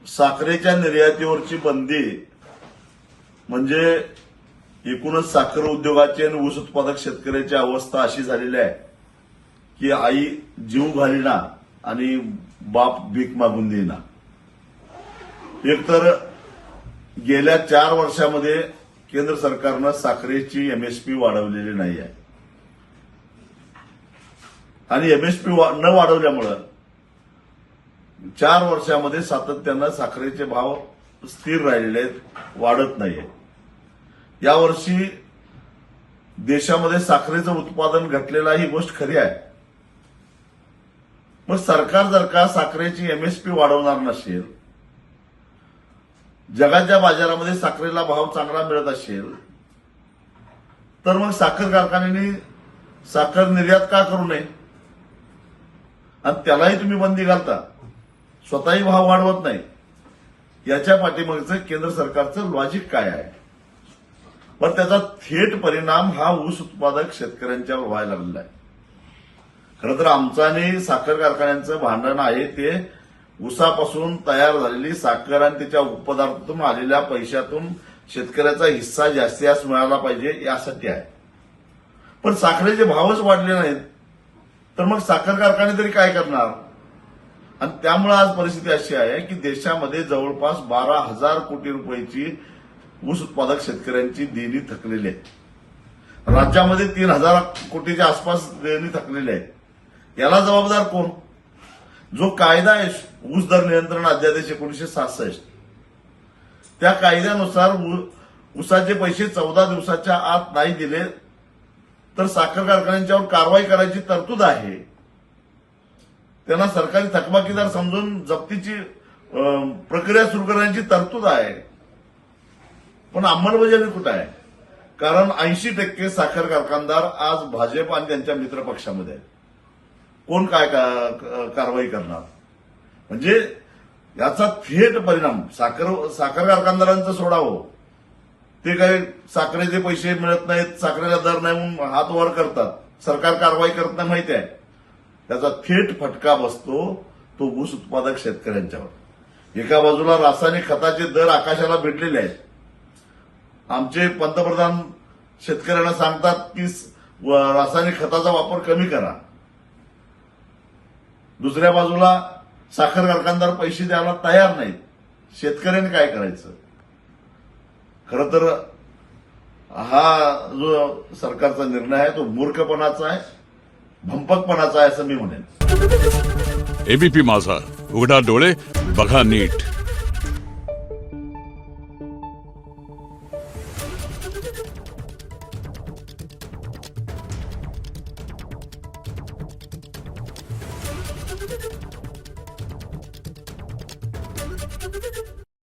साखरेच्या निर्यातीवरची बंदी म्हणजे एकूणच साखर उद्योगाची आणि ऊस उत्पादक शेतकऱ्याची अवस्था अशी झालेली आहे की आई जीव घालीना आणि बाप भीक मागून देईना. एकतर गेल्या 4 वर्षामध्ये केंद्र सरकारनं साखरेची एमएसपी वाढवलेली नाही आहे आणि एमएसपी न वाढवल्यामुळं 4 वर्षामध्ये सातत्यानं साखरेचे भाव स्थिर राहिलेले आहेत, वाढत नाहीये. यावर्षी देशामध्ये साखरेचं उत्पादन घटलेलं ही गोष्ट खरी आहे. मग सरकार जर का साखरेची एमएसपी वाढवणार नसेल, जगाच्या बाजारामध्ये साखरेला भाव चांगला मिळत असेल, तर मग साखर कारखान्यांनी साखर निर्यात का करू नये आणि त्यालाही तुम्ही बंदी घालता, स्वतःही भाव वाढवत नाही. याच्या पाठीमागचं केंद्र सरकारचं लॉजिक काय आहे? पण त्याचा थेट परिणाम हा ऊस उत्पादक शेतकऱ्यांच्यावर व्हायला लागलेला आहे. खरं तर आमचं आणि साखर कारखान्यांचं भांडण आहे ते ऊसापासून तयार झालेली साखर आणि त्याच्या उपपदार्थातून आलेल्या पैशातून शेतकऱ्याचा हिस्सा जास्तीत मिळाला पाहिजे यासाठी आहे. पण साखरेचे भावच वाढले नाहीत तर मग साखर कारखाने तरी काय करणार? आणि त्यामुळे आज परिस्थिती अशी आहे की देशामध्ये जवळपास 12,000 कोटी रुपयाची ऊस उत्पादक शेतकऱ्यांची देणी थकलेली आहे. राज्यामध्ये 3,000 कोटीच्या आसपास देणी थकलेली आहे. याला जबाबदार कोण? जो कायदा आहे ऊस दर नियंत्रण अध्यादेश 1966, त्या कायद्यानुसार ऊसाचे पैसे 14 दिवसाच्या आत नाही दिले तर साखर कारखान्यांच्यावर कारवाई करायची तरतूद आहे. त्यांना सरकारी थकबाकीदार समजून जप्तीची प्रक्रिया सुरू करण्याची तरतूद आहे. पण अंमलबजावणी कुठं आहे? कारण 80% साखर कारखानदार आज भाजप आणि त्यांच्या मित्रपक्षामध्ये आहेत. कोण काय कारवाई करणार? म्हणजे याचा थेट परिणाम साखर कारखानदारांचं सोडावं, ते काही साखरेचे पैसे मिळत नाहीत, साखरेला दर नाही म्हणून हात वर करतात, सरकार कारवाई करत नाही माहिती आहे. त्याचा थेट फटका बसतो तो ऊस उत्पादक शेतकऱ्यांच्यावर. एका बाजूला रासायनिक खताचे दर आकाशाला भिडलेले आहेत. आमचे पंतप्रधान शेतकऱ्यांना सांगतात की रासायनिक खताचा वापर कमी करा. दुसऱ्या बाजूला साखर कारखानदार पैसे द्यायला तयार नाहीत. शेतकऱ्यांनी काय करायचं? खरं तर हा जो सरकारचा निर्णय आहे तो मूर्खपणाचा आहे, भंपकपणाचा आहे असं मी म्हणेन. एबीपी माझा, उघडा डोळे बघा नीट. Thank you.